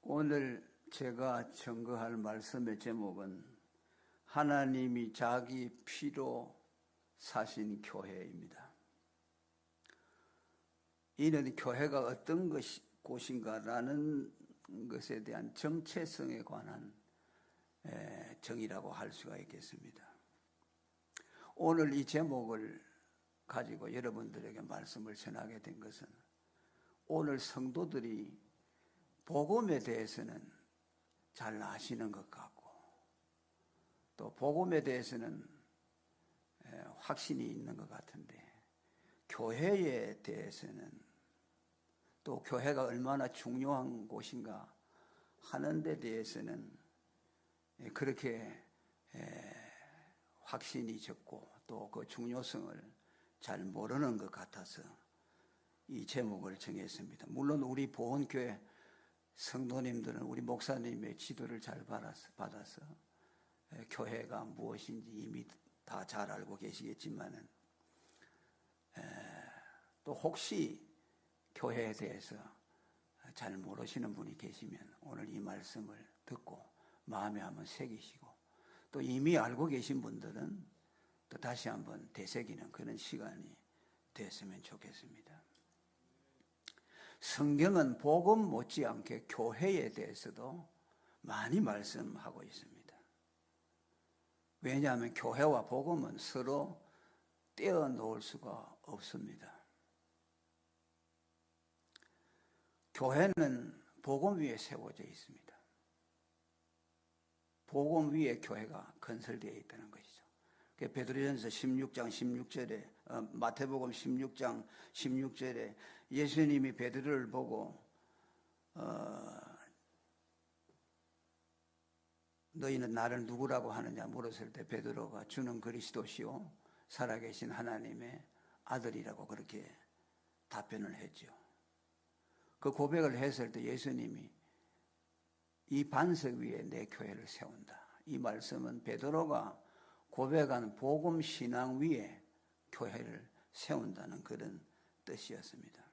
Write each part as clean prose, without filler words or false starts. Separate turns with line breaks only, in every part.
오늘 제가 증거할 말씀의 제목은 하나님이 자기 피로 사신 교회입니다. 이는 교회가 어떤 곳인가라는 것에 대한 정체성에 관한 정의라고 할 수가 있겠습니다. 오늘 이 제목을 가지고 여러분들에게 말씀을 전하게 된 것은 오늘 성도들이 복음에 대해서는 잘 아시는 것 같고 또 복음에 대해서는 확신이 있는 것 같은데 교회에 대해서는 또 교회가 얼마나 중요한 곳인가 하는 데 대해서는 그렇게 확신이 적고 또 그 중요성을 잘 모르는 것 같아서 이 제목을 정했습니다. 물론 우리 보훈교회 성도님들은 우리 목사님의 지도를 잘 받아서 교회가 무엇인지 이미 다 잘 알고 계시겠지만은 또 혹시 교회에 대해서 잘 모르시는 분이 계시면 오늘 이 말씀을 듣고 마음에 한번 새기시고 또 이미 알고 계신 분들은 또 다시 한번 되새기는 그런 시간이 됐으면 좋겠습니다. 성경은 복음 못지않게 교회에 대해서도 많이 말씀하고 있습니다. 왜냐하면 교회와 복음은 서로 떼어놓을 수가 없습니다. 교회는 복음 위에 세워져 있습니다. 복음 위에 교회가 건설되어 있다는 것이죠. 베드로전서 16장 16절에 마태복음 16장 16절에 예수님이 베드로를 보고 너희는 나를 누구라고 하느냐 물었을 때 베드로가 주는 그리스도시요 살아계신 하나님의 아들이라고 그렇게 답변을 했죠. 그 고백을 했을 때 예수님이 이 반석 위에 내 교회를 세운다. 이 말씀은 베드로가 고백한 복음 신앙 위에 교회를 세운다는 그런 뜻이었습니다.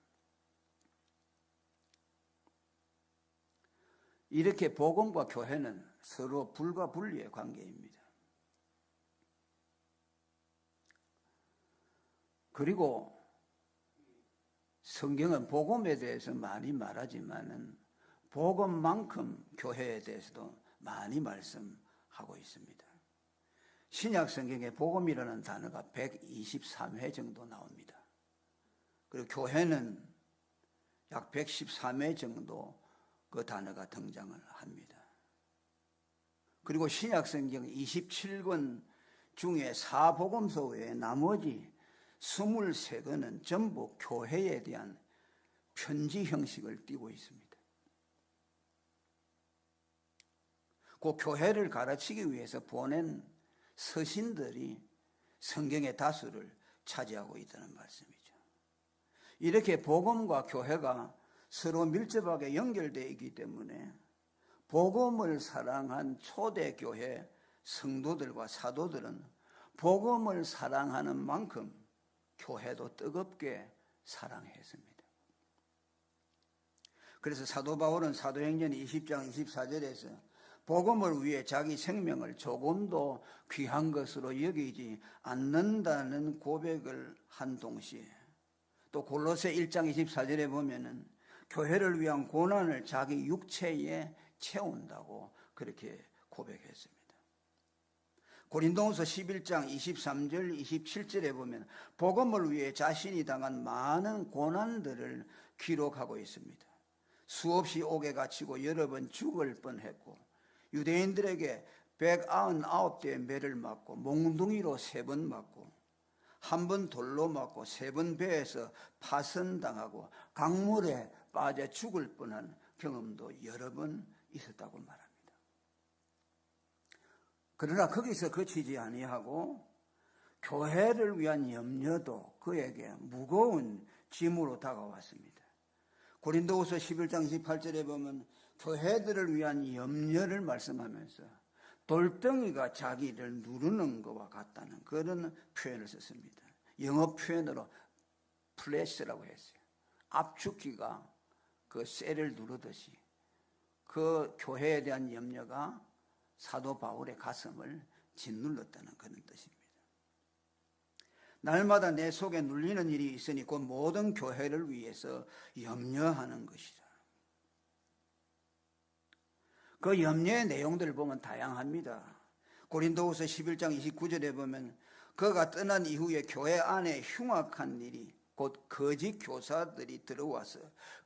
이렇게 복음과 교회는 서로 불과 분리의 관계입니다. 그리고 성경은 복음에 대해서 많이 말하지만은 복음만큼 교회에 대해서도 많이 말씀하고 있습니다. 신약 성경에 복음이라는 단어가 123회 정도 나옵니다. 그리고 교회는 약 113회 정도 그 단어가 등장을 합니다. 그리고 신약 성경 27권 중에 사복음서 외에 나머지 23권은 전부 교회에 대한 편지 형식을 띠고 있습니다. 그 교회를 가르치기 위해서 보낸 서신들이 성경의 다수를 차지하고 있다는 말씀이죠. 이렇게 복음과 교회가 서로 밀접하게 연결되어 있기 때문에 복음을 사랑한 초대교회 성도들과 사도들은 복음을 사랑하는 만큼 교회도 뜨겁게 사랑했습니다. 그래서 사도 바울은 사도행전 20장 24절에서 복음을 위해 자기 생명을 조금도 귀한 것으로 여기지 않는다는 고백을 한 동시에 또 골로새 1장 24절에 보면은 교회를 위한 고난을 자기 육체에 채운다고 그렇게 고백했습니다. 고린도후서 11장 23절 27절에 보면 복음을 위해 자신이 당한 많은 고난들을 기록하고 있습니다. 수없이 옥에 갇히고 여러 번 죽을 뻔했고 유대인들에게 199대의 매를 맞고 몽둥이로 3번 맞고 한 번 돌로 맞고 3번 배에서 파선당하고 강물에 빠져 죽을 뻔한 경험도 여러 번 있었다고 말합니다. 그러나 거기서 그치지 아니하고 교회를 위한 염려도 그에게 무거운 짐으로 다가왔습니다. 고린도후서 11장 28절에 보면 교회들을 위한 염려를 말씀하면서 돌덩이가 자기를 누르는 것과 같다는 그런 표현을 썼습니다. 영어 표현으로 플래시라고 했어요. 압축기가 그 쇠를 누르듯이 그 교회에 대한 염려가 사도 바울의 가슴을 짓눌렀다는 그런 뜻입니다. 날마다 내 속에 눌리는 일이 있으니 그 모든 교회를 위해서 염려하는 것이다. 그 염려의 내용들을 보면 다양합니다. 고린도후서 11장 29절에 보면 그가 떠난 이후에 교회 안에 흉악한 일이 곧 거짓 교사들이 들어와서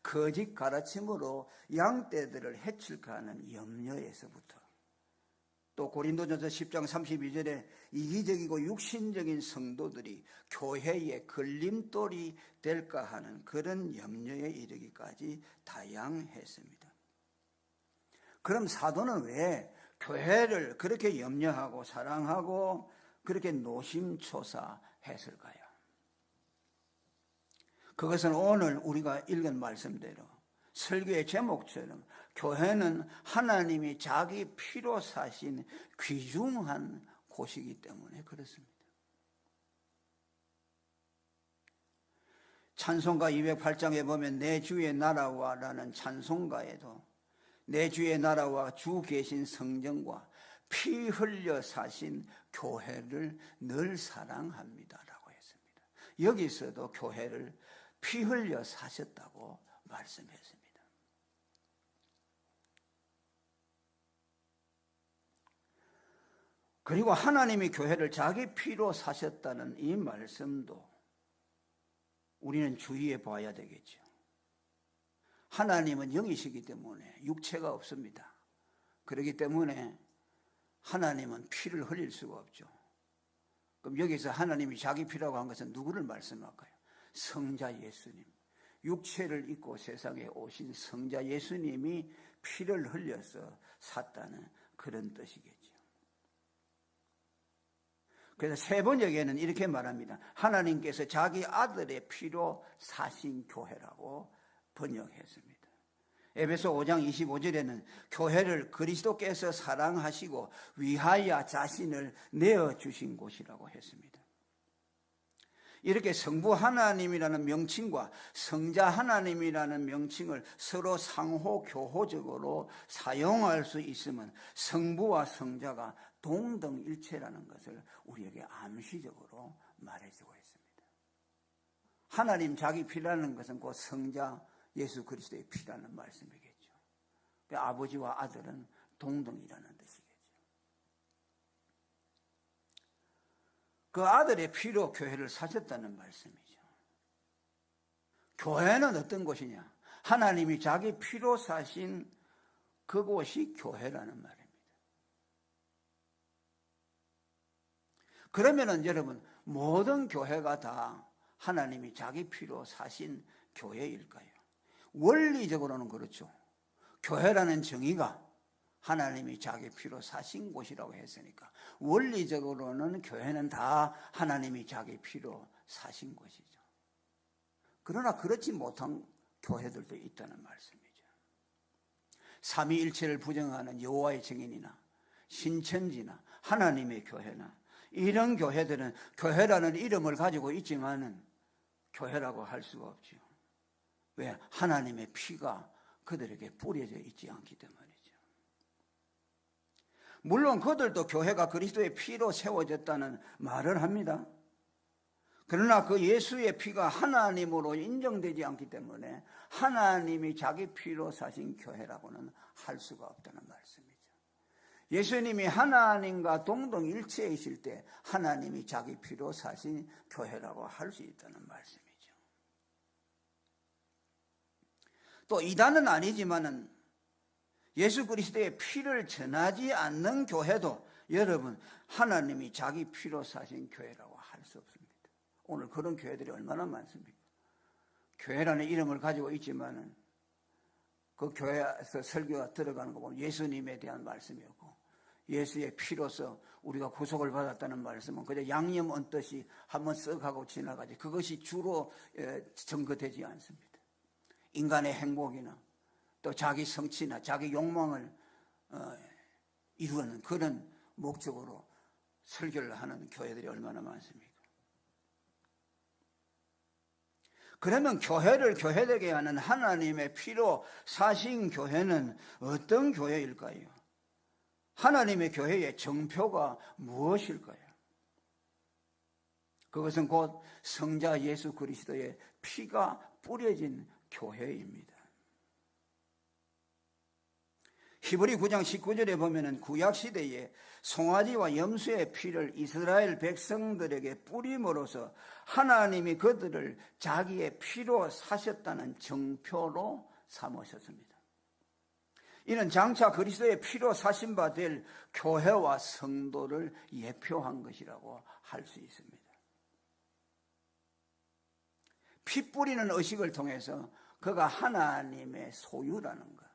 거짓 가르침으로 양떼들을 해칠까 하는 염려에서부터, 또 고린도전서 10장 32절에 이기적이고 육신적인 성도들이 교회의 걸림돌이 될까 하는 그런 염려에 이르기까지 다양했습니다. 그럼 사도는 왜 교회를 그렇게 염려하고 사랑하고 그렇게 노심초사했을까요? 그것은 오늘 우리가 읽은 말씀대로 설교의 제목처럼 교회는 하나님이 자기 피로 사신 귀중한 곳이기 때문에 그렇습니다. 찬송가 208장에 보면 내 주의 나라와 라는 찬송가에도 내 주의 나라와 주 계신 성전과 피 흘려 사신 교회를 늘 사랑합니다 라고 했습니다. 여기서도 교회를 피 흘려 사셨다고 말씀했습니다. 그리고 하나님이 교회를 자기 피로 사셨다는 이 말씀도 우리는 주의해 봐야 되겠죠. 하나님은 영이시기 때문에 육체가 없습니다. 그렇기 때문에 하나님은 피를 흘릴 수가 없죠. 그럼 여기서 하나님이 자기 피라고 한 것은 누구를 말씀할까요? 성자 예수님, 육체를 입고 세상에 오신 성자 예수님이 피를 흘려서 샀다는 그런 뜻이겠죠. 그래서 세 번역에는 이렇게 말합니다. 하나님께서 자기 아들의 피로 사신 교회라고 번역했습니다. 에베소 5장 25절에는 교회를 그리스도께서 사랑하시고 위하여 자신을 내어주신 곳이라고 했습니다. 이렇게 성부 하나님이라는 명칭과 성자 하나님이라는 명칭을 서로 상호 교호적으로 사용할 수 있으면 성부와 성자가 동등일체라는 것을 우리에게 암시적으로 말해주고 있습니다. 하나님 자기 피라는 것은 곧 성자 예수 그리스도의 피라는 말씀이겠죠. 아버지와 아들은 동등이라는 뜻이겠죠. 그 아들의 피로 교회를 사셨다는 말씀이죠. 교회는 어떤 곳이냐? 하나님이 자기 피로 사신 그곳이 교회라는 말입니다. 그러면은 여러분, 모든 교회가 다 하나님이 자기 피로 사신 교회일까요? 원리적으로는 그렇죠. 교회라는 정의가 하나님이 자기 피로 사신 곳이라고 했으니까 원리적으로는 교회는 다 하나님이 자기 피로 사신 곳이죠. 그러나 그렇지 못한 교회들도 있다는 말씀이죠. 삼위일체를 부정하는 여호와의 증인이나 신천지나 하나님의 교회나 이런 교회들은 교회라는 이름을 가지고 있지만은 교회라고 할 수가 없죠. 왜? 하나님의 피가 그들에게 뿌려져 있지 않기 때문이죠. 물론 그들도 교회가 그리스도의 피로 세워졌다는 말을 합니다. 그러나 그 예수의 피가 하나님으로 인정되지 않기 때문에 하나님이 자기 피로 사신 교회라고는 할 수가 없다는 말씀이죠. 예수님이 하나님과 동등일체이실 때 하나님이 자기 피로 사신 교회라고 할 수 있다는 말씀이죠. 또 이단은 아니지만은 예수 그리스도의 피를 전하지 않는 교회도 여러분 하나님이 자기 피로 사신 교회라고 할 수 없습니다. 오늘 그런 교회들이 얼마나 많습니까? 교회라는 이름을 가지고 있지만은 그 교회에서 설교가 들어가는 거 보면 예수님에 대한 말씀이었고 예수의 피로서 우리가 구속을 받았다는 말씀은 그저 양념 얹듯이 한번 쓱 하고 지나가지 그것이 주로 전거되지 않습니다. 인간의 행복이나 또 자기 성취나 자기 욕망을 이루는 그런 목적으로 설교를 하는 교회들이 얼마나 많습니까? 그러면 교회를 교회되게 하는 하나님의 피로 사신 교회는 어떤 교회일까요? 하나님의 교회의 정표가 무엇일까요? 그것은 곧 성자 예수 그리스도의 피가 뿌려진 교회입니다. 히브리 9장 19절에 보면은 구약시대에 송아지와 염소의 피를 이스라엘 백성들에게 뿌림으로써 하나님이 그들을 자기의 피로 사셨다는 정표로 삼으셨습니다. 이는 장차 그리스도의 피로 사신 바 될 교회와 성도를 예표한 것이라고 할 수 있습니다. 피 뿌리는 의식을 통해서 그가 하나님의 소유라는 것,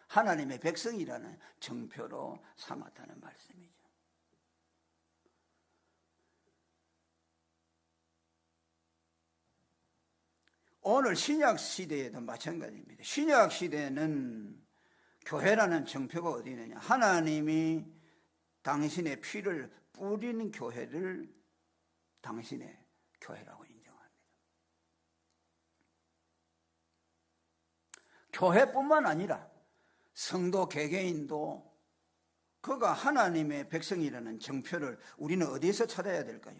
하나님의 백성이라는 정표로 삼았다는 말씀이죠. 오늘 신약 시대에도 마찬가지입니다. 신약 시대는 교회라는 정표가 어디 있느냐? 하나님이 당신의 피를 뿌린 교회를 당신의 교회라고 인정합니다. 교회뿐만 아니라 성도 개개인도 그가 하나님의 백성이라는 정표를 우리는 어디에서 찾아야 될까요?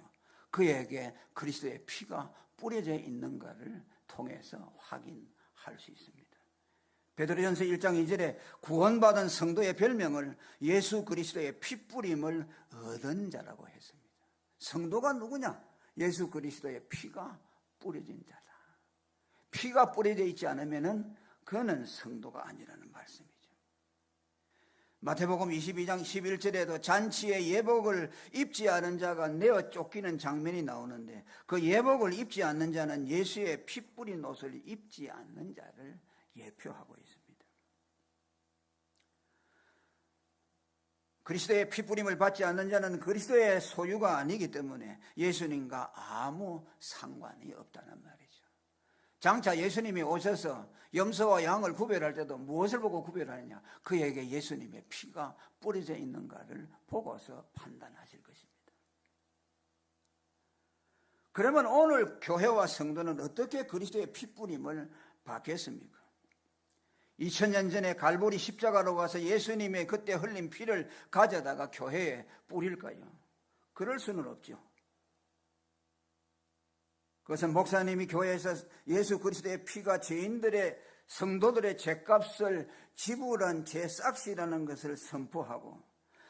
그에게 그리스도의 피가 뿌려져 있는가를 통해서 확인할 수 있습니다. 베드로전서 1장 2절에 구원받은 성도의 별명을 예수 그리스도의 피 뿌림을 얻은 자라고 했습니다. 성도가 누구냐? 예수 그리스도의 피가 뿌려진 자다. 피가 뿌려져 있지 않으면 그는 성도가 아니라는 말씀이죠. 마태복음 22장 11절에도 잔치에 예복을 입지 않은 자가 내어 쫓기는 장면이 나오는데 그 예복을 입지 않는 자는 예수의 피 뿌린 옷을 입지 않는 자를 예표하고 있습니다. 그리스도의 피 뿌림을 받지 않는 자는 그리스도의 소유가 아니기 때문에 예수님과 아무 상관이 없다는 말이죠. 장차 예수님이 오셔서 염소와 양을 구별할 때도 무엇을 보고 구별하느냐? 그에게 예수님의 피가 뿌려져 있는가를 보고서 판단하실 것입니다. 그러면 오늘 교회와 성도는 어떻게 그리스도의 피 뿌림을 받겠습니까? 2000년 전에 갈보리 십자가로 가서 예수님의 그때 흘린 피를 가져다가 교회에 뿌릴까요? 그럴 수는 없죠. 그것은 목사님이 교회에서 예수 그리스도의 피가 죄인들의 성도들의 죄값을 지불한 죄싹시라는 것을 선포하고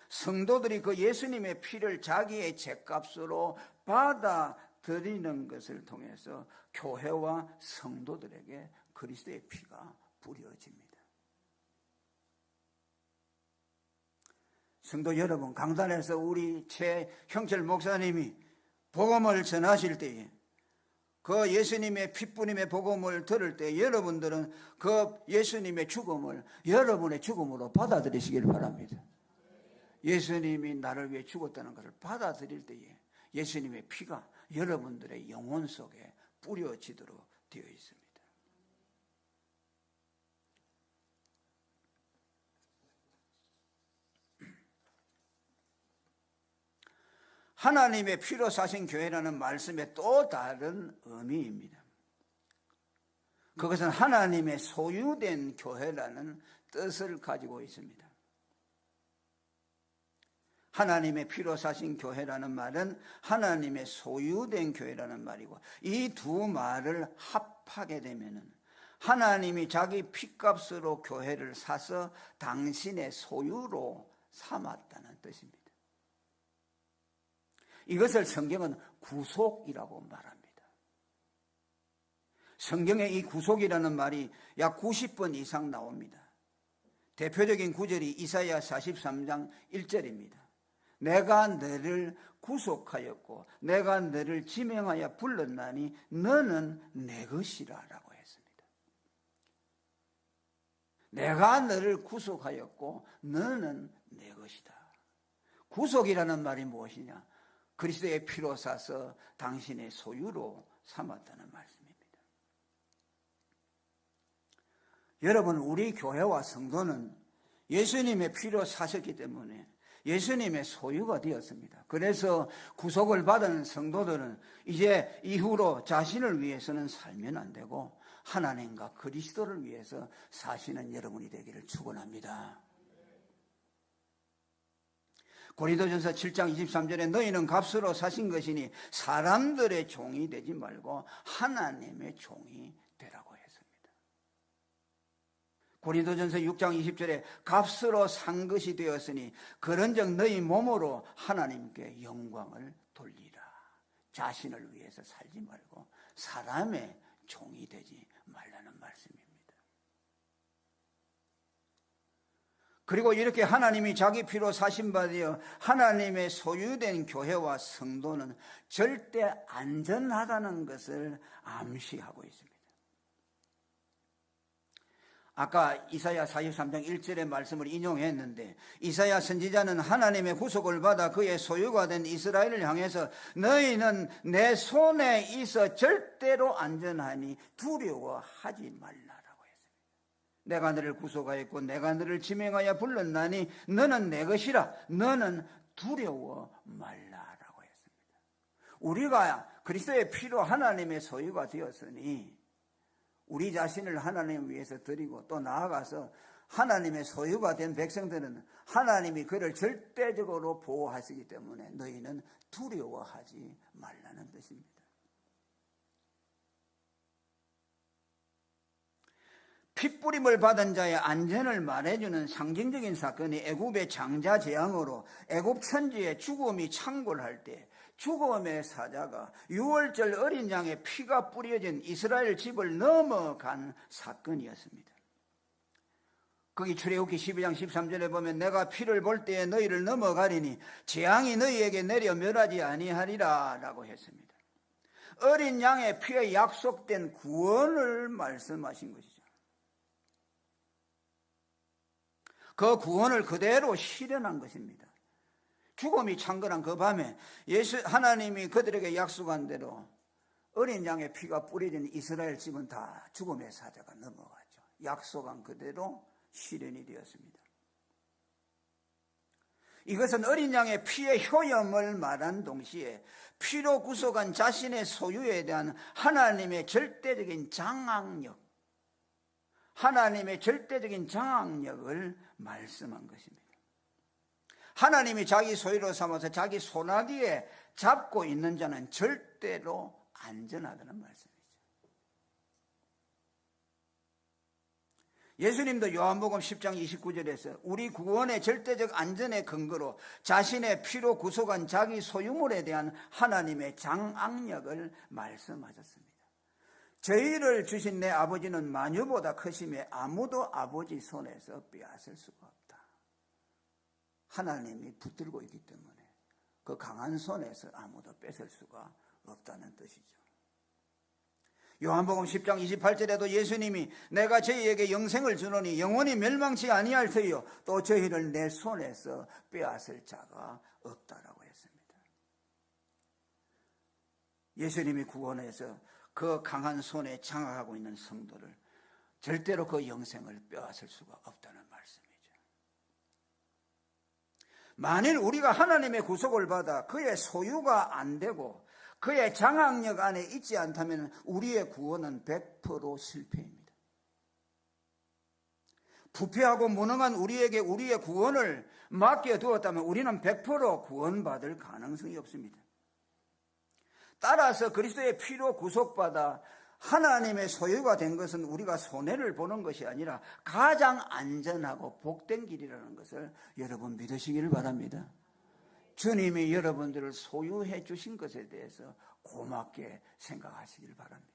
성도들이 그 예수님의 피를 자기의 죄값으로 받아들이는 것을 통해서 교회와 성도들에게 그리스도의 피가 뿌려집니다. 성도 여러분, 강단에서 우리 최형철 목사님이 복음을 전하실 때에 그 예수님의 피뿌림의 복음을 들을 때 여러분들은 그 예수님의 죽음을 여러분의 죽음으로 받아들이시길 바랍니다. 예수님이 나를 위해 죽었다는 것을 받아들일 때에 예수님의 피가 여러분들의 영혼 속에 뿌려지도록 되어 있습니다. 하나님의 피로 사신 교회라는 말씀의 또 다른 의미입니다. 그것은 하나님의 소유된 교회라는 뜻을 가지고 있습니다. 하나님의 피로 사신 교회라는 말은 하나님의 소유된 교회라는 말이고 이 두 말을 합하게 되면은 하나님이 자기 피값으로 교회를 사서 당신의 소유로 삼았다는 뜻입니다. 이것을 성경은 구속이라고 말합니다. 성경에 이 구속이라는 말이 약 90번 이상 나옵니다. 대표적인 구절이 이사야 43장 1절입니다. 내가 너를 구속하였고 내가 너를 지명하여 불렀나니 너는 내 것이라 라고 했습니다. 내가 너를 구속하였고 너는 내 것이다. 구속이라는 말이 무엇이냐? 그리스도의 피로 사서 당신의 소유로 삼았다는 말씀입니다. 여러분, 우리 교회와 성도는 예수님의 피로 사셨기 때문에 예수님의 소유가 되었습니다. 그래서 구속을 받은 성도들은 이제 이후로 자신을 위해서는 살면 안 되고 하나님과 그리스도를 위해서 사시는 여러분이 되기를 축원합니다. 고린도전서 7장 23절에 너희는 값으로 사신 것이니 사람들의 종이 되지 말고 하나님의 종이 되라고 했습니다. 고린도전서 6장 20절에 값으로 산 것이 되었으니 그런즉 너희 몸으로 하나님께 영광을 돌리라. 자신을 위해서 살지 말고 사람의 종이 되지 말라는 말씀입니다. 그리고 이렇게 하나님이 자기 피로 사신 바 되어 하나님의 소유된 교회와 성도는 절대 안전하다는 것을 암시하고 있습니다. 아까 이사야 43장 1절의 말씀을 인용했는데 이사야 선지자는 하나님의 구속을 받아 그의 소유가 된 이스라엘을 향해서 너희는 내 손에 있어 절대로 안전하니 두려워하지 말라라고 했습니다. 내가 너를 구속하였고 내가 너를 지명하여 불렀나니 너는 내 것이라 너는 두려워 말라라고 했습니다. 우리가 그리스도의 피로 하나님의 소유가 되었으니 우리 자신을 하나님 위해서 드리고 또 나아가서 하나님의 소유가 된 백성들은 하나님이 그를 절대적으로 보호하시기 때문에 너희는 두려워하지 말라는 뜻입니다. 핏부림을 받은 자의 안전을 말해주는 상징적인 사건이 애굽의 장자 재앙으로 애굽 천지의 죽음이 창궐할 때 죽음의 사자가 유월절 어린 양의 피가 뿌려진 이스라엘 집을 넘어간 사건이었습니다. 거기 출애굽기 12장 13절에 보면 내가 피를 볼 때에 너희를 넘어가리니 재앙이 너희에게 내려 멸하지 아니하리라 라고 했습니다. 어린 양의 피에 약속된 구원을 말씀하신 것이죠. 그 구원을 그대로 실현한 것입니다. 죽음이 창궐한 그 밤에 하나님이 그들에게 약속한 대로 어린 양의 피가 뿌려진 이스라엘 집은 다 죽음의 사자가 넘어갔죠. 약속한 그대로 실현이 되었습니다. 이것은 어린 양의 피의 효염을 말한 동시에 피로 구속한 자신의 소유에 대한 하나님의 절대적인 장악력, 하나님의 절대적인 장악력을 말씀한 것입니다. 하나님이 자기 소유로 삼아서 자기 손아귀에 잡고 있는 자는 절대로 안전하다는 말씀이죠. 예수님도 요한복음 10장 29절에서 우리 구원의 절대적 안전의 근거로 자신의 피로 구속한 자기 소유물에 대한 하나님의 장악력을 말씀하셨습니다. 저희를 주신 내 아버지는 만유보다 크심에 아무도 아버지 손에서 빼앗을 수가 없다. 하나님이 붙들고 있기 때문에 그 강한 손에서 아무도 뺏을 수가 없다는 뜻이죠. 요한복음 10장 28절에도 예수님이 내가 저희에게 영생을 주노니 영원히 멸망치 아니할 터이요 또 저희를 내 손에서 빼앗을 자가 없다라고 했습니다. 예수님이 구원해서 그 강한 손에 장악하고 있는 성도를 절대로 그 영생을 빼앗을 수가 없다는 말씀이죠. 만일 우리가 하나님의 구속을 받아 그의 소유가 안 되고 그의 장악력 안에 있지 않다면 우리의 구원은 100% 실패입니다. 부패하고 무능한 우리에게 우리의 구원을 맡겨두었다면 우리는 100% 구원받을 가능성이 없습니다. 따라서 그리스도의 피로 구속받아 하나님의 소유가 된 것은 우리가 손해를 보는 것이 아니라 가장 안전하고 복된 길이라는 것을 여러분 믿으시기를 바랍니다. 주님이 여러분들을 소유해 주신 것에 대해서 고맙게 생각하시길 바랍니다.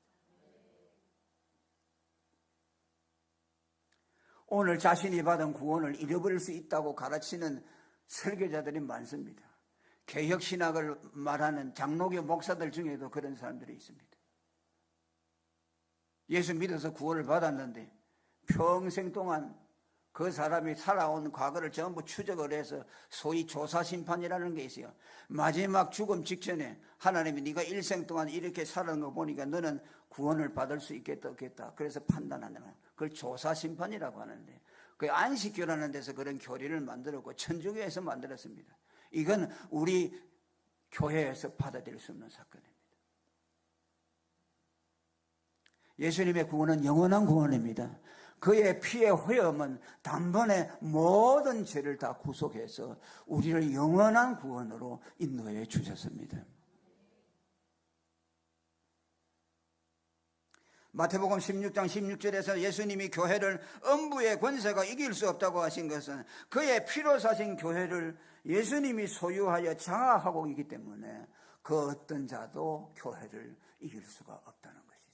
오늘 자신이 받은 구원을 잃어버릴 수 있다고 가르치는 설교자들이 많습니다. 개혁신학을 말하는 장로교 목사들 중에도 그런 사람들이 있습니다. 예수 믿어서 구원을 받았는데 평생 동안 그 사람이 살아온 과거를 전부 추적을 해서 소위 조사심판이라는 게 있어요. 마지막 죽음 직전에 하나님이 네가 일생 동안 이렇게 살아온 거 보니까 너는 구원을 받을 수 있겠다 없겠다 그래서 판단하는 거예요. 그걸 조사심판이라고 하는데 그 안식교라는 데서 그런 교리를 만들었고 천주교에서 만들었습니다. 이건 우리 교회에서 받아들일 수 없는 사건입니다. 예수님의 구원은 영원한 구원입니다. 그의 피의 후염은 단번에 모든 죄를 다 구속해서 우리를 영원한 구원으로 인도해 주셨습니다. 마태복음 16장 16절에서 예수님이 교회를 음부의 권세가 이길 수 없다고 하신 것은 그의 피로 사신 교회를 예수님이 소유하여 장악하고 있기 때문에 그 어떤 자도 교회를 이길 수가 없다는 것이죠.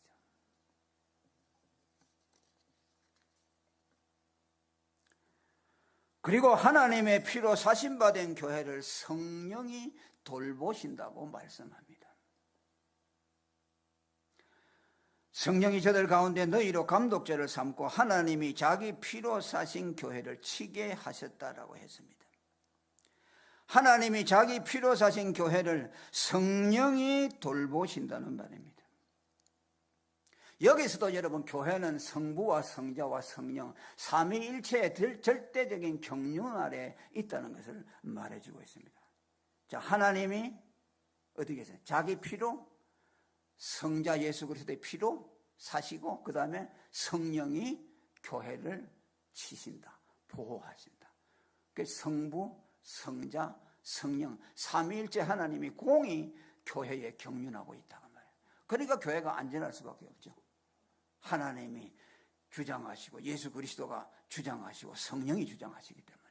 그리고 하나님의 피로 사신받은 교회를 성령이 돌보신다고 말씀합니다. 성령이 저들 가운데 너희로 감독자를 삼고 하나님이 자기 피로 사신 교회를 치게 하셨다라고 했습니다. 하나님이 자기 피로 사신 교회를 성령이 돌보신다는 말입니다. 여기서도 여러분 교회는 성부와 성자와 성령 삼위일체의 절대적인 경륜 아래 있다는 것을 말해주고 있습니다. 자, 하나님이 어떻게 했어요? 자기 피로 성자 예수 그리스도의 피로 사시고 그 다음에 성령이 교회를 치신다, 보호하신다. 그래서 성부, 성자, 성령 삼위일체 하나님이 공히 교회에 경륜하고 있다고 말이에요. 그러니까 교회가 안전할 수밖에 없죠. 하나님이 주장하시고 예수 그리스도가 주장하시고 성령이 주장하시기 때문이죠.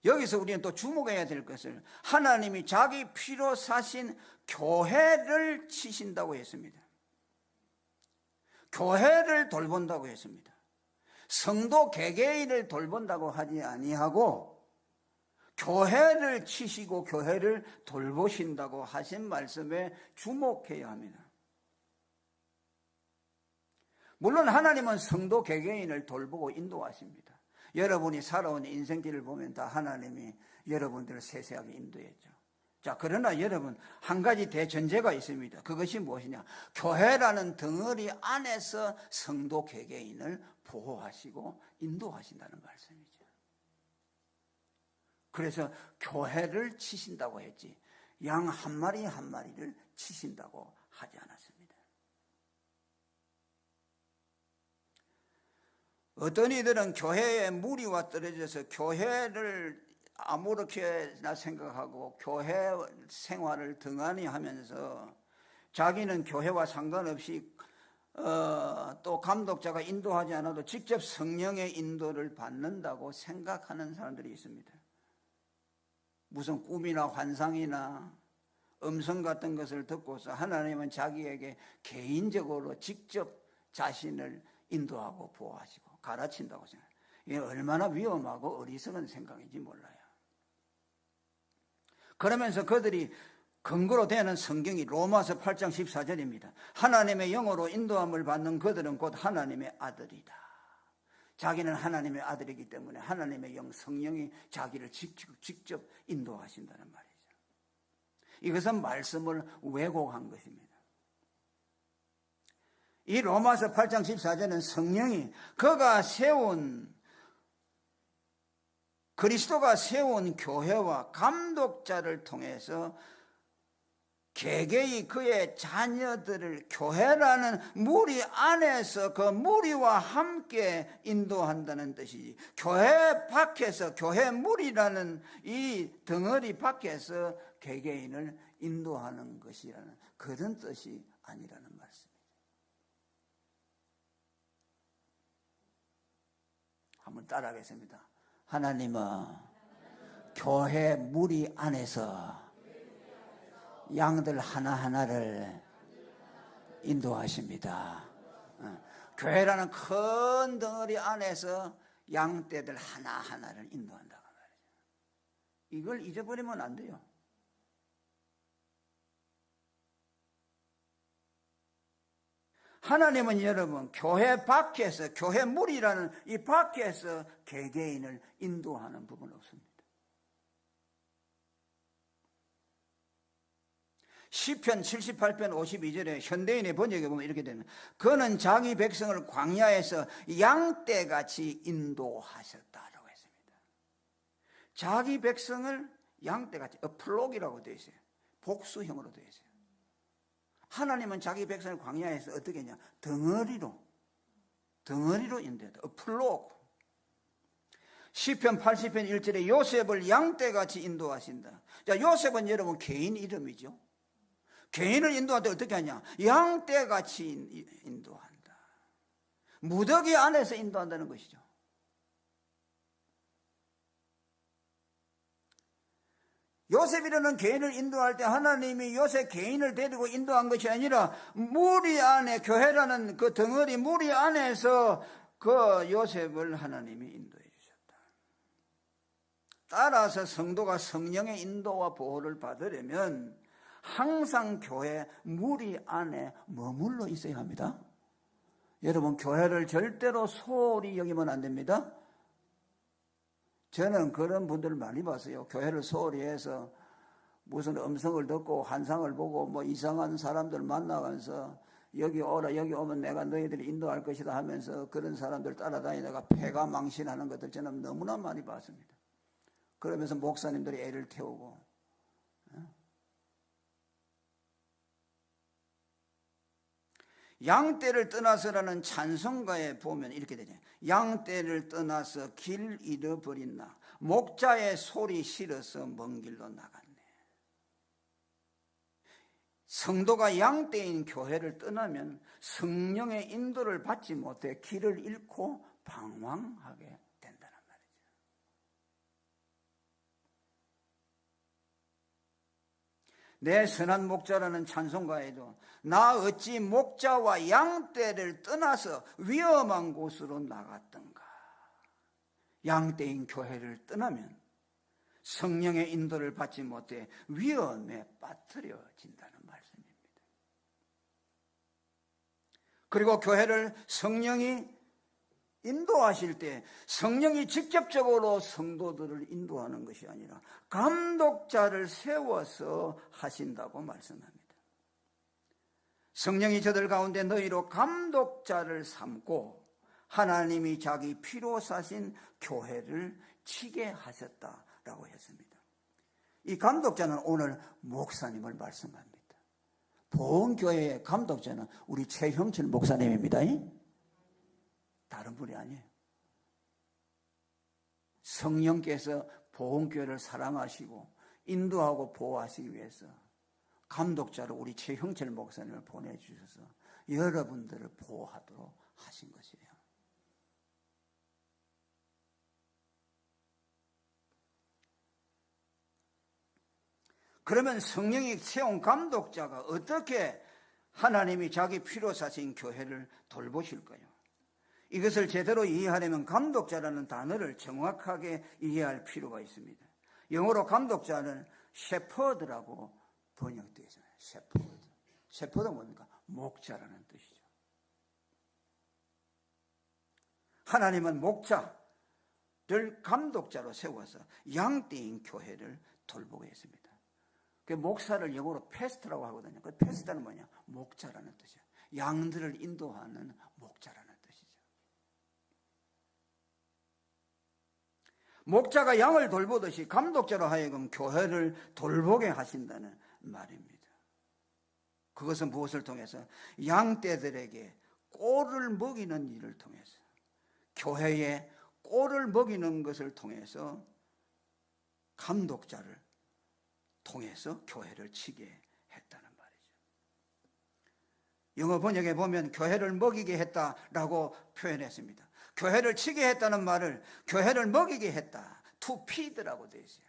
여기서 우리는 또 주목해야 될 것은 하나님이 자기 피로 사신 교회를 치신다고 했습니다. 교회를 돌본다고 했습니다. 성도 개개인을 돌본다고 하지 아니하고 교회를 치시고 교회를 돌보신다고 하신 말씀에 주목해야 합니다. 물론 하나님은 성도 개개인을 돌보고 인도하십니다. 여러분이 살아온 인생길을 보면 다 하나님이 여러분들을 세세하게 인도했죠. 자, 그러나 여러분 한 가지 대전제가 있습니다. 그것이 무엇이냐? 교회라는 덩어리 안에서 성도 개개인을 보호하시고 인도하신다는 말씀이죠. 그래서 교회를 치신다고 했지 양 한 마리 한 마리를 치신다고 하지 않았습니다. 어떤 이들은 교회의 무리와 떨어져서 교회를 아무렇게나 생각하고 교회 생활을 등한히 하면서 자기는 교회와 상관없이 또 감독자가 인도하지 않아도 직접 성령의 인도를 받는다고 생각하는 사람들이 있습니다. 무슨 꿈이나 환상이나 음성 같은 것을 듣고서 하나님은 자기에게 개인적으로 직접 자신을 인도하고 보호하시고 가르친다고 생각해요. 이게 얼마나 위험하고 어리석은 생각인지 몰라요. 그러면서 그들이 근거로 되는 성경이 로마서 8장 14절입니다. 하나님의 영으로 인도함을 받는 그들은 곧 하나님의 아들이다. 자기는 하나님의 아들이기 때문에 하나님의 영 성령이 자기를 직접 인도하신다는 말이죠. 이것은 말씀을 왜곡한 것입니다. 이 로마서 8장 14절은 성령이 그리스도가 세운 교회와 감독자를 통해서 개개의 그의 자녀들을 교회라는 무리 안에서 그 무리와 함께 인도한다는 뜻이지, 교회 밖에서 교회 무리라는 이 덩어리 밖에서 개개인을 인도하는 것이라는 그런 뜻이 아니라는 말씀입니다. 한번 따라하겠습니다. 하나님은 교회 무리 안에서 양들 하나하나를 인도하십니다. 교회라는 큰 덩어리 안에서 양떼들 하나하나를 인도한다고 말이죠. 이걸 잊어버리면 안 돼요. 하나님은 여러분 교회 밖에서, 교회 무리라는 이 밖에서 개개인을 인도하는 부분은 없습니다. 시편 78편 52절에 현대인의 번역에 보면 이렇게 되는, 그는 자기 백성을 광야에서 양떼같이 인도하셨다라고 했습니다. 자기 백성을 양떼같이, 플록이라고 되어 있어요. 복수형으로 되어 있어요. 하나님은 자기 백성을 광야에서 어떻게 했냐, 덩어리로 인도했다. 플록. 시편 80편 1절에 요셉을 양떼같이 인도하신다. 자, 요셉은 여러분 개인 이름이죠. 개인을 인도할 때 어떻게 하냐, 양떼같이 인도한다. 무더기 안에서 인도한다는 것이죠. 요셉이라는 개인을 인도할 때 하나님이 요셉 개인을 데리고 인도한 것이 아니라 무리 안에, 교회라는 그 덩어리 무리 안에서 그 요셉을 하나님이 인도해 주셨다. 따라서 성도가 성령의 인도와 보호를 받으려면 항상 교회 무리 안에 머물러 있어야 합니다. 여러분, 교회를 절대로 소홀히 여기면 안 됩니다. 저는 그런 분들을 많이 봤어요. 교회를 소홀히 해서 무슨 음성을 듣고 환상을 보고 뭐 이상한 사람들 만나면서 여기 오라, 여기 오면 내가 너희들이 인도할 것이다 하면서 그런 사람들 따라다니다가 폐가 망신하는 것들 저는 너무나 많이 봤습니다. 그러면서 목사님들이 애를 태우고. 양떼를 떠나서라는 찬송가에 보면 이렇게 되죠. 양떼를 떠나서 길 잃어버린 나, 목자의 소리 싫어서 먼 길로 나갔네. 성도가 양떼인 교회를 떠나면 성령의 인도를 받지 못해 길을 잃고 방황하게 된다는 말이죠. 내 선한 목자라는 찬송가에도 나 어찌 목자와 양떼를 떠나서 위험한 곳으로 나갔던가. 양떼인 교회를 떠나면 성령의 인도를 받지 못해 위험에 빠뜨려진다는 말씀입니다. 그리고 교회를 성령이 인도하실 때 성령이 직접적으로 성도들을 인도하는 것이 아니라 감독자를 세워서 하신다고 말씀합니다. 성령이 저들 가운데 너희로 감독자를 삼고 하나님이 자기 피로 사신 교회를 치게 하셨다라고 했습니다. 이 감독자는 오늘 목사님을 말씀합니다. 보험교회의 감독자는 우리 최형철 목사님입니다. 다른 분이 아니에요. 성령께서 보험교회를 사랑하시고 인도하고 보호하시기 위해서 감독자로 우리 최형철 목사님을 보내주셔서 여러분들을 보호하도록 하신 것이에요. 그러면 성령이 세운 감독자가 어떻게 하나님이 자기 피로 사신 교회를 돌보실까요? 이것을 제대로 이해하려면 감독자라는 단어를 정확하게 이해할 필요가 있습니다. 영어로 감독자는 셰퍼드라고 번역되어 있잖아요. 셰퍼드. 셰퍼드가 뭡니까? 목자라는 뜻이죠. 하나님은 목자를 감독자로 세워서 양떼인 교회를 돌보고 있습니다. 그 목사를 영어로 패스트라고 하거든요. 그 패스트는 뭐냐? 목자라는 뜻이에요. 양들을 인도하는 목자라는 뜻이죠. 목자가 양을 돌보듯이 감독자로 하여금 교회를 돌보게 하신다는 말입니다. 그것은 무엇을 통해서? 양떼들에게 꼴을 먹이는 일을 통해서, 교회에 꼴을 먹이는 것을 통해서 감독자를 통해서 교회를 치게 했다는 말이죠. 영어 번역에 보면 교회를 먹이게 했다라고 표현했습니다. 교회를 치게 했다는 말을 교회를 먹이게 했다, to feed라고 되어 있어요.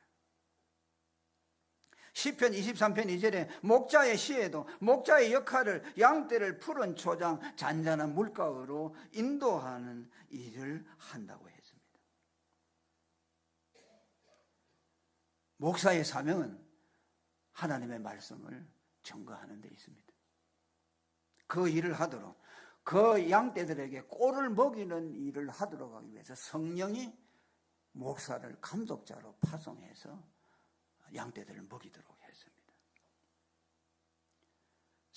시편 23편 2절에 목자의 시에도 목자의 역할을 양떼를 푸른 초장 잔잔한 물가로 인도하는 일을 한다고 했습니다. 목사의 사명은 하나님의 말씀을 증거하는 데 있습니다. 그 일을 하도록, 그 양떼들에게 꼴을 먹이는 일을 하도록 하기 위해서 성령이 목사를 감독자로 파송해서 양떼들을 먹이도록 했습니다.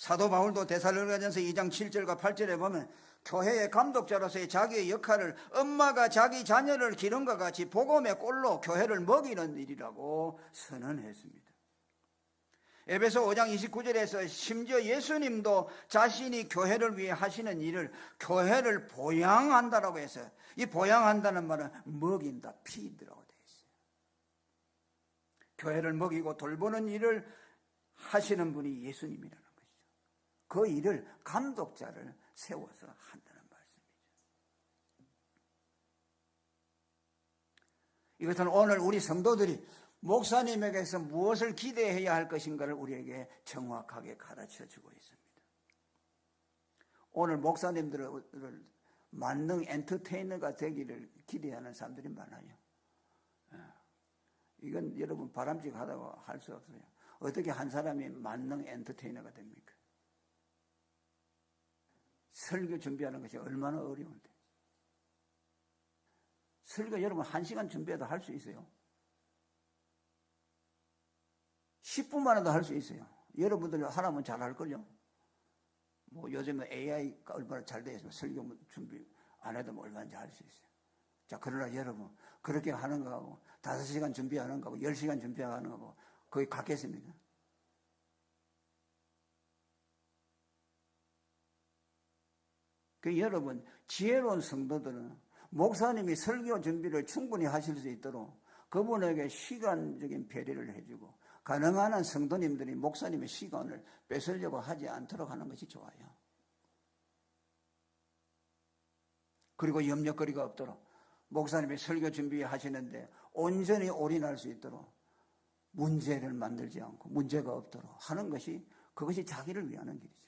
사도 바울도 데살로니가전서 2장 7절과 8절에 보면 교회의 감독자로서의 자기의 역할을 엄마가 자기 자녀를 기른과 같이 복음의 꼴로 교회를 먹이는 일이라고 선언했습니다. 에베소 5장 29절에서 심지어 예수님도 자신이 교회를 위해 하시는 일을 교회를 보양한다라고 해서, 이 보양한다는 말은 먹인다, 피드라고 되어 있어요. 교회를 먹이고 돌보는 일을 하시는 분이 예수님이라는 것이죠. 그 일을 감독자를 세워서 한다는 말씀이죠. 이것은 오늘 우리 성도들이 목사님에게서 무엇을 기대해야 할 것인가를 우리에게 정확하게 가르쳐 주고 있습니다. 오늘 목사님들을 만능 엔터테이너가 되기를 기대하는 사람들이 많아요. 이건 여러분 바람직하다고 할 수 없어요. 어떻게 한 사람이 만능 엔터테이너가 됩니까? 설교 준비하는 것이 얼마나 어려운데. 설교 여러분 1시간 준비해도 할 수 있어요. 10분만 해도 할 수 있어요. 여러분들 하라면 잘 할걸요. 뭐 요즘은 AI가 얼마나 잘 되어 있으면 설교 준비 안 해도 뭐 얼마나 잘 할 수 있어요. 자, 그러나 여러분 그렇게 하는 거하고 5시간 준비하는 거하고 10시간 준비하는 거하고 거의 같겠습니까? 그 여러분 지혜로운 성도들은 목사님이 설교 준비를 충분히 하실 수 있도록 그분에게 시간적인 배려를 해주고, 가능한 한 성도님들이 목사님의 시간을 뺏으려고 하지 않도록 하는 것이 좋아요. 그리고 염려거리가 없도록 목사님이 설교 준비하시는데 온전히 올인할 수 있도록 문제를 만들지 않고 문제가 없도록 하는 것이, 그것이 자기를 위하는 길이죠.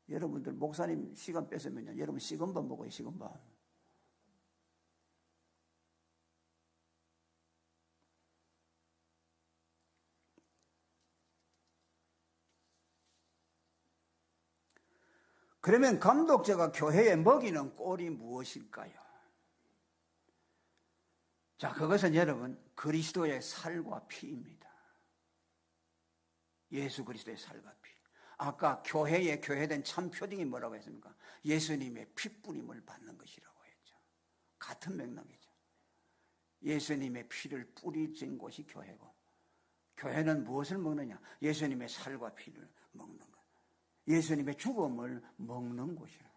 여러분들 목사님 시간 뺏으면요, 여러분 식은 밥 먹어요. 식은 밥. 그러면 감독자가 교회에 먹이는 꼴이 무엇일까요? 자, 그것은 여러분 그리스도의 살과 피입니다. 예수 그리스도의 살과 피. 아까 교회에 교회된 참 표징이 뭐라고 했습니까? 예수님의 피뿌림을 받는 것이라고 했죠. 같은 맥락이죠. 예수님의 피를 뿌리진 곳이 교회고, 교회는 무엇을 먹느냐? 예수님의 살과 피를 먹는 것. 예수님의 죽음을 먹는 곳이에요.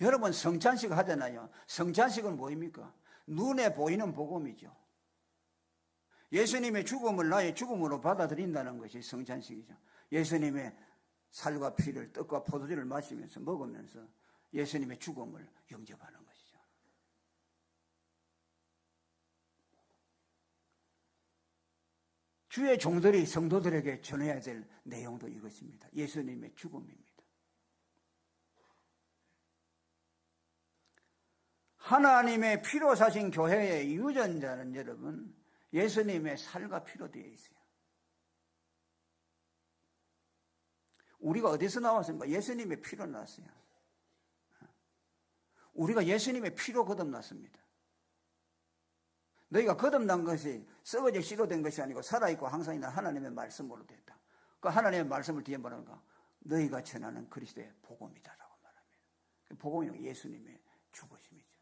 여러분 성찬식 하잖아요. 성찬식은 뭐입니까? 눈에 보이는 복음이죠. 예수님의 죽음을 나의 죽음으로 받아들인다는 것이 성찬식이죠. 예수님의 살과 피를 떡과 포도주를 마시면서 먹으면서 예수님의 죽음을 영접하는 것이죠. 주의 종들이 성도들에게 전해야 될 내용도 이것입니다. 예수님의 죽음입니다. 하나님의 피로 사신 교회의 유전자는 여러분 예수님의 살과 피로 되어 있어요. 우리가 어디서 나왔습니까? 예수님의 피로 났어요. 우리가 예수님의 피로 거듭났습니다. 너희가 거듭난 것이 썩어져 씨로 된 것이 아니고 살아있고 항상 있는 하나님의 말씀으로 됐다. 그 하나님의 말씀을 뒤에 뭐라는가? 너희가 전하는 그리스도의 복음이다라고 말합니다. 복음이 예수님의 죽으심이죠.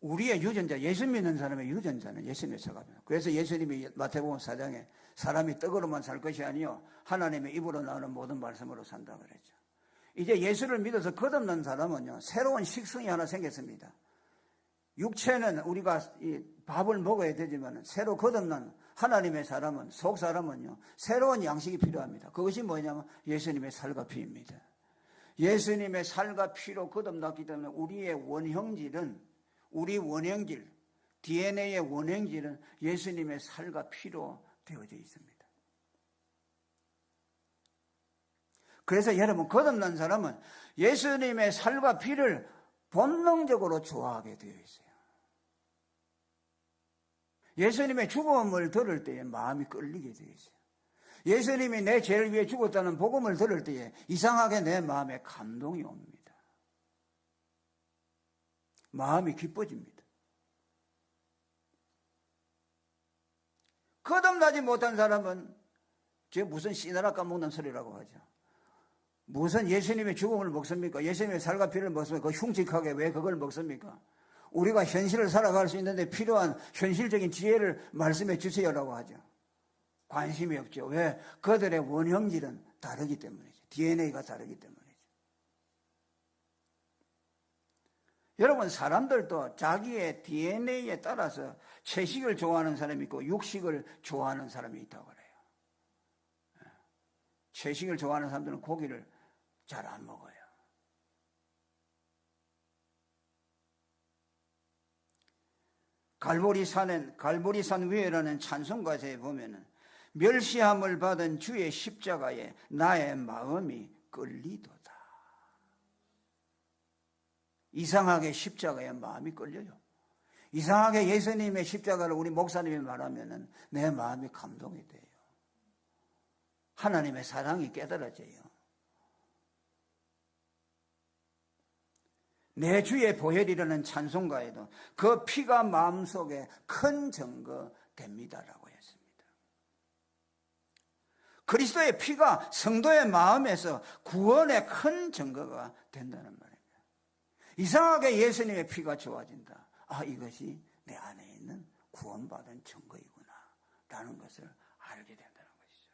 우리의 유전자, 예수 믿는 사람의 유전자는 예수님의 살갑니다. 그래서 예수님이 마태복음 4장에 사람이 떡으로만 살 것이 아니요 하나님의 입으로 나오는 모든 말씀으로 산다 그랬죠. 이제 예수를 믿어서 거듭난 사람은요 새로운 식성이 하나 생겼습니다. 육체는 우리가 이 밥을 먹어야 되지만 새로 거듭난 하나님의 사람은, 속 사람은요 새로운 양식이 필요합니다. 그것이 뭐냐면 예수님의 살과 피입니다. 예수님의 살과 피로 거듭났기 때문에 우리의 원형질은, 우리 원형질, DNA의 원형질은 예수님의 살과 피로 되어져 있습니다. 그래서 여러분 거듭난 사람은 예수님의 살과 피를 본능적으로 좋아하게 되어 있어요. 예수님의 죽음을 들을 때에 마음이 끌리게 되어 있어요. 예수님이 내 죄를 위해 죽었다는 복음을 들을 때에 이상하게 내 마음에 감동이 옵니다. 마음이 기뻐집니다. 거듭나지 못한 사람은 저 무슨 씨나라 까먹는 소리라고 하죠. 무슨 예수님의 죽음을 먹습니까? 예수님의 살과 피를 먹습니까? 흉측하게 왜 그걸 먹습니까? 우리가 현실을 살아갈 수 있는데 필요한 현실적인 지혜를 말씀해 주세요라고 하죠. 관심이 없죠. 왜? 그들의 원형질은 다르기 때문이죠. DNA가 다르기 때문이죠. 여러분, 사람들도 자기의 DNA에 따라서 채식을 좋아하는 사람이 있고 육식을 좋아하는 사람이 있다고 그래요. 채식을 좋아하는 사람들은 고기를 잘 안 먹어요. 갈보리산 위에라는 찬송가사에 보면은 멸시함을 받은 주의 십자가에 나의 마음이 끌리도다. 이상하게 십자가에 마음이 끌려요. 이상하게 예수님의 십자가를 우리 목사님이 말하면은 내 마음이 감동이 돼요. 하나님의 사랑이 깨달아져요. 내 주의 보혈이라는 찬송가에도 그 피가 마음속에 큰 증거 됩니다라고 했습니다. 그리스도의 피가 성도의 마음에서 구원의 큰 증거가 된다는 말입니다. 이상하게 예수님의 피가 좋아진다. 아, 이것이 내 안에 있는 구원받은 증거이구나 라는 것을 알게 된다는 것이죠.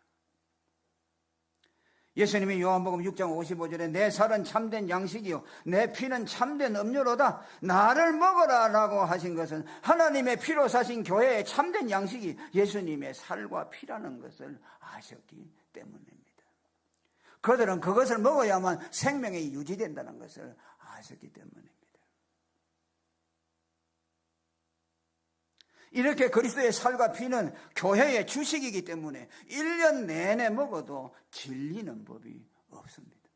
예수님이 요한복음 6장 55절에 내 살은 참된 양식이요 내 피는 참된 음료로다 나를 먹어라 라고 하신 것은 하나님의 피로 사신 교회의 참된 양식이 예수님의 살과 피라는 것을 아셨기 때문입니다. 그들은 그것을 먹어야만 생명이 유지된다는 것을 아셨기 때문입니다. 이렇게 그리스도의 살과 피는 교회의 주식이기 때문에 1년 내내 먹어도 질리는 법이 없습니다.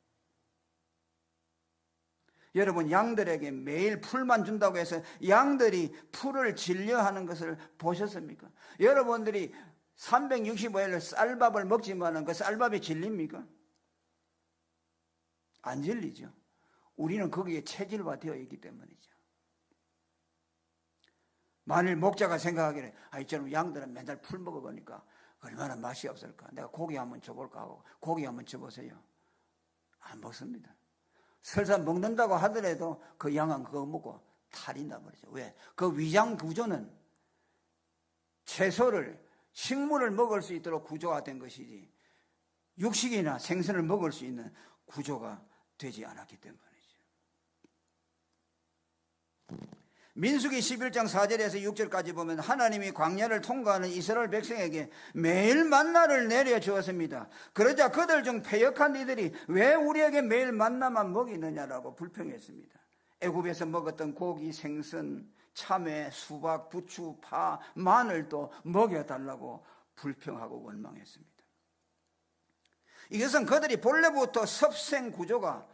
여러분, 양들에게 매일 풀만 준다고 해서 양들이 풀을 질려하는 것을 보셨습니까? 여러분들이 365일 쌀밥을 먹지만 그 쌀밥이 질립니까? 안 질리죠. 우리는 거기에 체질화되어 있기 때문이죠. 만일 목자가 생각하기를 이처럼 양들은 맨날 풀 먹어보니까 얼마나 맛이 없을까, 내가 고기 한번 줘볼까 하고 고기 한번 줘보세요. 안 먹습니다. 설사 먹는다고 하더라도 그 양은 그거 먹고 탈이 나버리죠. 왜? 그 위장 구조는 채소를 식물을 먹을 수 있도록 구조가 된 것이지 육식이나 생선을 먹을 수 있는 구조가 되지 않았기 때문이죠. 민수기 11장 4절에서 6절까지 보면 하나님이 광야를 통과하는 이스라엘 백성에게 매일 만나를 내려주었습니다. 그러자 그들 중 패역한 이들이 왜 우리에게 매일 만나만 먹이느냐라고 불평했습니다. 애굽에서 먹었던 고기, 생선, 참외, 수박, 부추, 파, 마늘도 먹여달라고 불평하고 원망했습니다. 이것은 그들이 본래부터 섭생 구조가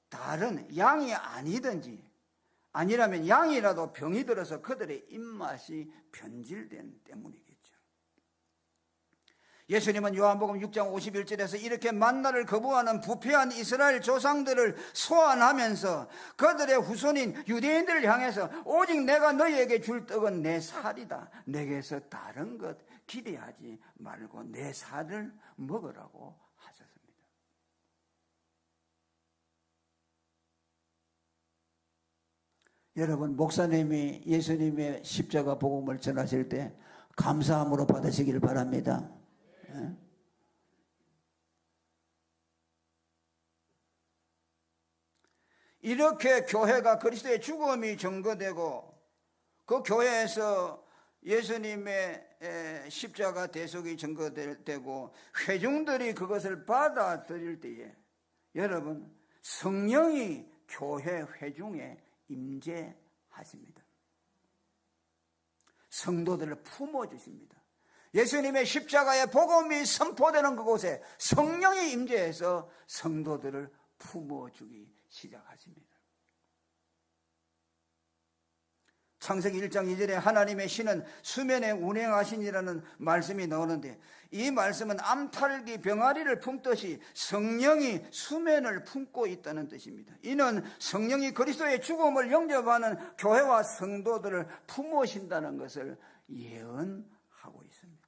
다른 양이 아니든지 아니라면 양이라도 병이 들어서 그들의 입맛이 변질된 때문이겠죠. 예수님은 요한복음 6장 51절에서 이렇게 만나를 거부하는 부패한 이스라엘 조상들을 소환하면서 그들의 후손인 유대인들을 향해서 오직 내가 너희에게 줄 떡은 내 살이다. 내게서 다른 것 기대하지 말고 내 살을 먹으라고 하셨습니다. 여러분, 목사님이 예수님의 십자가 복음을 전하실 때 감사함으로 받으시기를 바랍니다. 이렇게 교회가 그리스도의 죽음이 증거되고 그 교회에서 예수님의 십자가 대속이 증거되고 회중들이 그것을 받아들일 때에 여러분, 성령이 교회 회중에 임재하십니다. 성도들을 품어주십니다. 예수님의 십자가의 복음이 선포되는 그곳에 성령이 임재해서 성도들을 품어주기 시작하십니다. 창세기 1장 2절에 하나님의 신은 수면에 운행하시니라는 말씀이 나오는데, 이 말씀은 암탈기 병아리를 품듯이 성령이 수면을 품고 있다는 뜻입니다. 이는 성령이 그리스도의 죽음을 영접하는 교회와 성도들을 품으신다는 것을 예언하고 있습니다.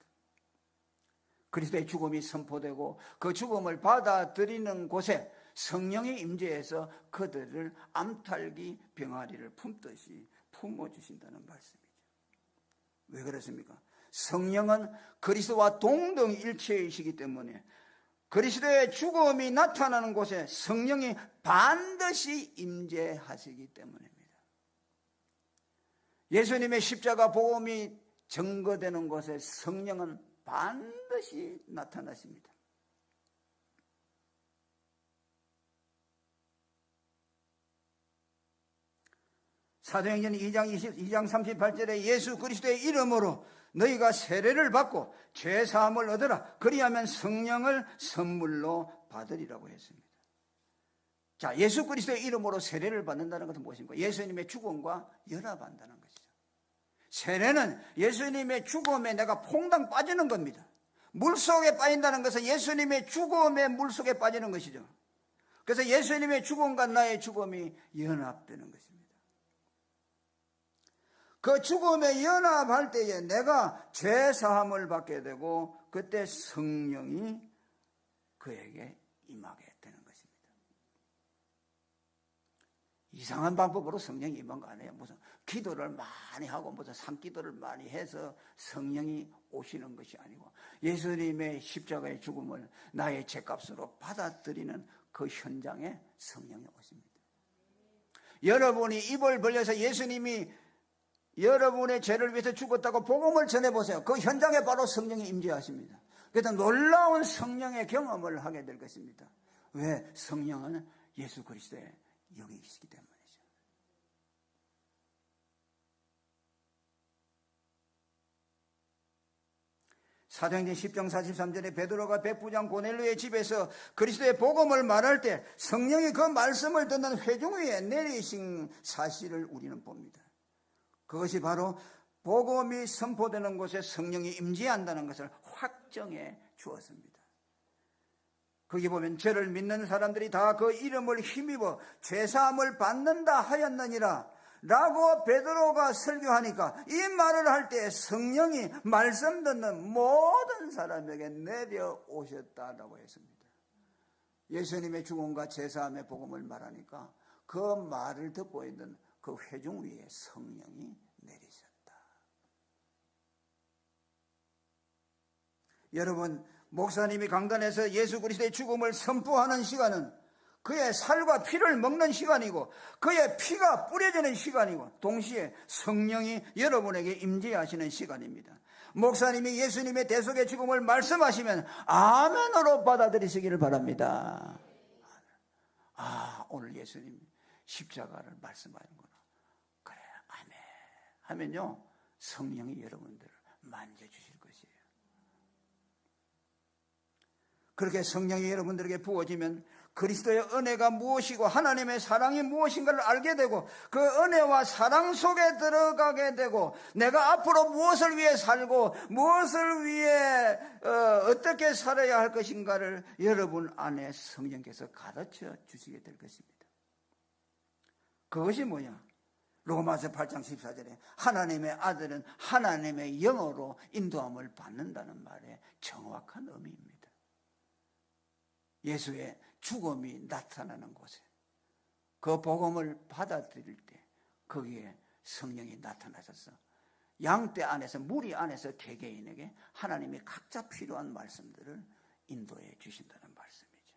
그리스도의 죽음이 선포되고 그 죽음을 받아들이는 곳에 성령의 임재에서 그들을 암탈기 병아리를 품듯이 품어주신다는 말씀이죠. 왜 그렇습니까? 성령은 그리스도와 동등일체이시기 때문에 그리스도의 죽음이 나타나는 곳에 성령이 반드시 임재하시기 때문입니다. 예수님의 십자가 복음이 증거되는 곳에 성령은 반드시 나타나십니다. 사도행전 2장 38절에 예수 그리스도의 이름으로 너희가 세례를 받고 죄사함을 얻으라. 그리하면 성령을 선물로 받으리라고 했습니다. 자, 예수 그리스도의 이름으로 세례를 받는다는 것은 무엇입니까? 예수님의 죽음과 연합한다는 것이죠. 세례는 예수님의 죽음에 내가 퐁당 빠지는 겁니다. 물속에 빠진다는 것은 예수님의 죽음에 물속에 빠지는 것이죠. 그래서 예수님의 죽음과 나의 죽음이 연합되는 것입니다. 그 죽음에 연합할 때에 내가 죄사함을 받게 되고 그때 성령이 그에게 임하게 되는 것입니다. 이상한 방법으로 성령이 임한 거 아니에요. 무슨 기도를 많이 하고 무슨 산기도를 많이 해서 성령이 오시는 것이 아니고 예수님의 십자가의 죽음을 나의 죄값으로 받아들이는 그 현장에 성령이 오십니다. 여러분이 입을 벌려서 예수님이 여러분의 죄를 위해서 죽었다고 복음을 전해보세요. 그 현장에 바로 성령이 임재하십니다. 그래서 놀라운 성령의 경험을 하게 될 것입니다. 왜? 성령은 예수 그리스도의 영이시기 때문이죠. 사도행전 10장 43절에 베드로가 백부장 고넬료의 집에서 그리스도의 복음을 말할 때 성령이 그 말씀을 듣는 회중 위에 내리신 사실을 우리는 봅니다. 그것이 바로 복음이 선포되는 곳에 성령이 임재한다는 것을 확정해 주었습니다. 거기 보면 죄를 믿는 사람들이 다 그 이름을 힘입어 죄사함을 받는다 하였느니라 라고 베드로가 설교하니까 이 말을 할 때 성령이 말씀 듣는 모든 사람에게 내려오셨다라고 했습니다. 예수님의 죽음과 죄사함의 복음을 말하니까 그 말을 듣고 있는 그 회중 위에 성령이 내리셨다. 여러분, 목사님이 강단에서 예수 그리스도의 죽음을 선포하는 시간은 그의 살과 피를 먹는 시간이고 그의 피가 뿌려지는 시간이고 동시에 성령이 여러분에게 임재하시는 시간입니다. 목사님이 예수님의 대속의 죽음을 말씀하시면 아멘으로 받아들이시기를 바랍니다. 아, 오늘 예수님 십자가를 말씀하는구나. 그래, 아멘 하면요 성령이 여러분들을 만져주실 것이에요. 그렇게 성령이 여러분들에게 부어지면 그리스도의 은혜가 무엇이고 하나님의 사랑이 무엇인가를 알게 되고 그 은혜와 사랑 속에 들어가게 되고 내가 앞으로 무엇을 위해 살고 무엇을 위해 어떻게 살아야 할 것인가를 여러분 안에 성령께서 가르쳐 주시게 될 것입니다. 그것이 뭐냐? 로마서 8장 14절에 하나님의 아들은 하나님의 영으로 인도함을 받는다는 말의 정확한 의미입니다. 예수의 죽음이 나타나는 곳에 그 복음을 받아들일 때 거기에 성령이 나타나셔서 양떼 안에서 무리 안에서 개개인에게 하나님이 각자 필요한 말씀들을 인도해 주신다는 말씀이죠.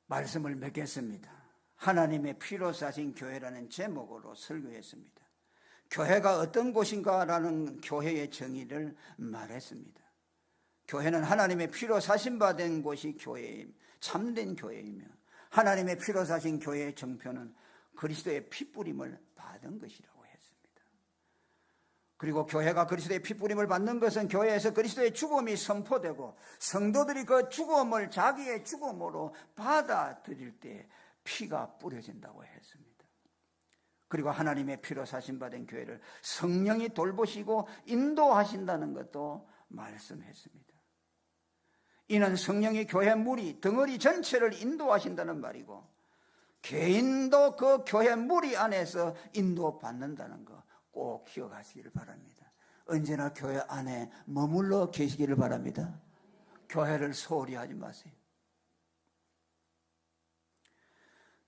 말씀을 맺겠습니다. 하나님의 피로 사신 교회라는 제목으로 설교했습니다. 교회가 어떤 곳인가라는 교회의 정의를 말했습니다. 교회는 하나님의 피로 사신받은 곳이 참된 교회이며 하나님의 피로 사신 교회의 정표는 그리스도의 피뿌림을 받은 것이라고 했습니다. 그리고 교회가 그리스도의 피뿌림을 받는 것은 교회에서 그리스도의 죽음이 선포되고 성도들이 그 죽음을 자기의 죽음으로 받아들일 때 피가 뿌려진다고 했습니다. 그리고 하나님의 피로 사신받은 교회를 성령이 돌보시고 인도하신다는 것도 말씀했습니다. 이는 성령이 교회 무리, 덩어리 전체를 인도하신다는 말이고, 개인도 그 교회 무리 안에서 인도받는다는 거 꼭 기억하시기를 바랍니다. 언제나 교회 안에 머물러 계시기를 바랍니다. 교회를 소홀히 하지 마세요.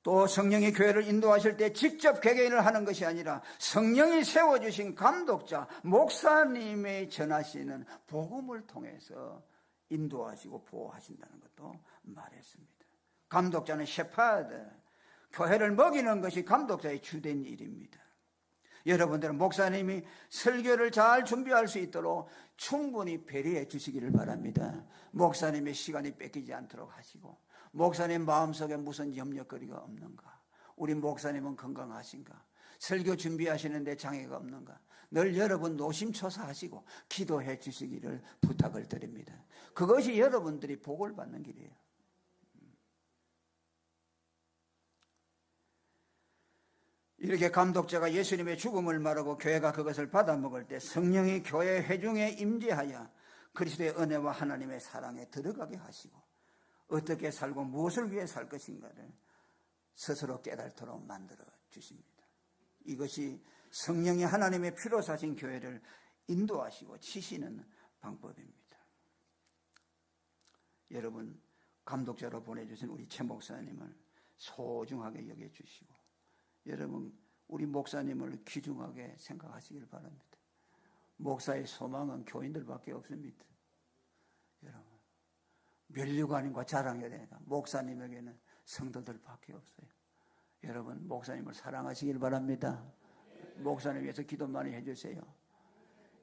또 성령이 교회를 인도하실 때 직접 개개인을 하는 것이 아니라 성령이 세워주신 감독자, 목사님의 전하시는 복음을 통해서 인도하시고 보호하신다는 것도 말했습니다. 감독자는 셰파드, 교회를 먹이는 것이 감독자의 주된 일입니다. 여러분들은 목사님이 설교를 잘 준비할 수 있도록 충분히 배려해 주시기를 바랍니다. 목사님의 시간이 뺏기지 않도록 하시고, 목사님 마음속에 무슨 염려거리가 없는가, 우리 목사님은 건강하신가, 설교 준비하시는데 장애가 없는가, 늘 여러분 노심초사하시고 기도해 주시기를 부탁을 드립니다. 그것이 여러분들이 복을 받는 길이에요. 이렇게 감독자가 예수님의 죽음을 말하고 교회가 그것을 받아먹을 때 성령이 교회 회중에 임재하여 그리스도의 은혜와 하나님의 사랑에 들어가게 하시고, 어떻게 살고 무엇을 위해 살 것인가를 스스로 깨달도록 만들어 주십니다. 이것이 성령이 하나님의 피로 사신 교회를 인도하시고 치시는 방법입니다. 여러분, 감독자로 보내주신 우리 최 목사님을 소중하게 여겨주시고, 여러분, 우리 목사님을 귀중하게 생각하시길 바랍니다. 목사의 소망은 교인들밖에 없습니다. 여러분, 면류관님과 자랑해야 되니까 목사님에게는 성도들밖에 없어요. 여러분, 목사님을 사랑하시길 바랍니다. 목사님 위해서 기도 많이 해주세요.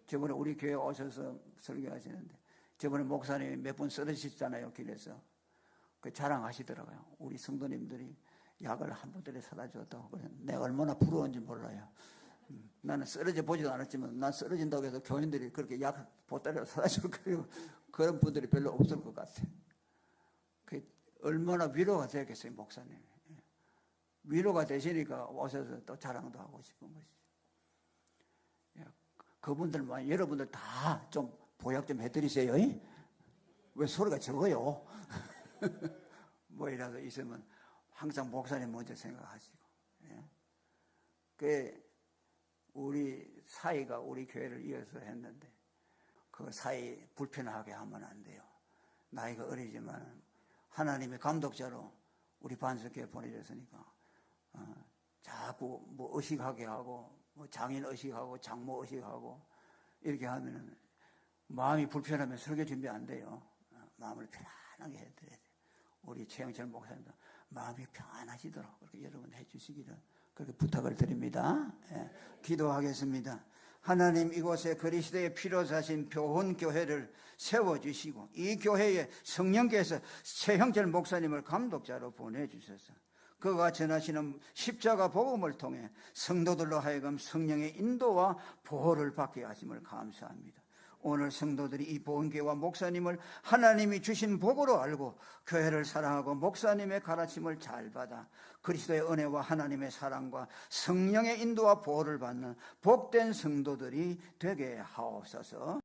저번에 우리 교회 오셔서 설교하시는데, 저번에 목사님이 몇 분 쓰러지셨잖아요, 길에서. 그 자랑하시더라고요. 우리 성도님들이 약을 한 분들이 사다 줬다고. 내가 얼마나 부러운지 몰라요. 나는 쓰러져 보지도 않았지만, 난 쓰러진다고 해서 교인들이 그렇게 약 보따리를 사다 줄 거예요. 그런 분들이 별로 없을 것 같아요. 그 얼마나 위로가 되겠어요, 목사님. 위로가 되시니까 오셔서 또 자랑도 하고 싶은 것이죠. 그분들만, 여러분들 다 좀 보약 좀 해드리세요. 왜 소리가 적어요? 뭐이라도 있으면 항상 목사님 먼저 생각하시고. 그 우리 사이가 우리 교회를 이어서 했는데, 그 사이 불편하게 하면 안 돼요. 나이가 어리지만 하나님의 감독자로 우리 반석교회 보내줬으니까 자꾸 뭐 의식하게 하고, 뭐 장인 의식하고 장모 의식하고 이렇게 하면은 마음이 불편하면 설교 준비 안 돼요. 마음을 편안하게 해드려야 돼요. 우리 최영철 목사님도 마음이 평안하시도록 그렇게 여러분 해주시기를 그렇게 부탁을 드립니다. 기도하겠습니다. 하나님, 이곳에 그리스도의 피로 사신 교훈교회를 세워주시고, 이 교회에 성령께서 최형철 목사님을 감독자로 보내주셔서 그가 전하시는 십자가 복음을 통해 성도들로 하여금 성령의 인도와 보호를 받게 하심을 감사합니다. 오늘 성도들이 이 보은교회와 목사님을 하나님이 주신 복으로 알고 교회를 사랑하고 목사님의 가르침을 잘 받아 그리스도의 은혜와 하나님의 사랑과 성령의 인도와 보호를 받는 복된 성도들이 되게 하옵소서.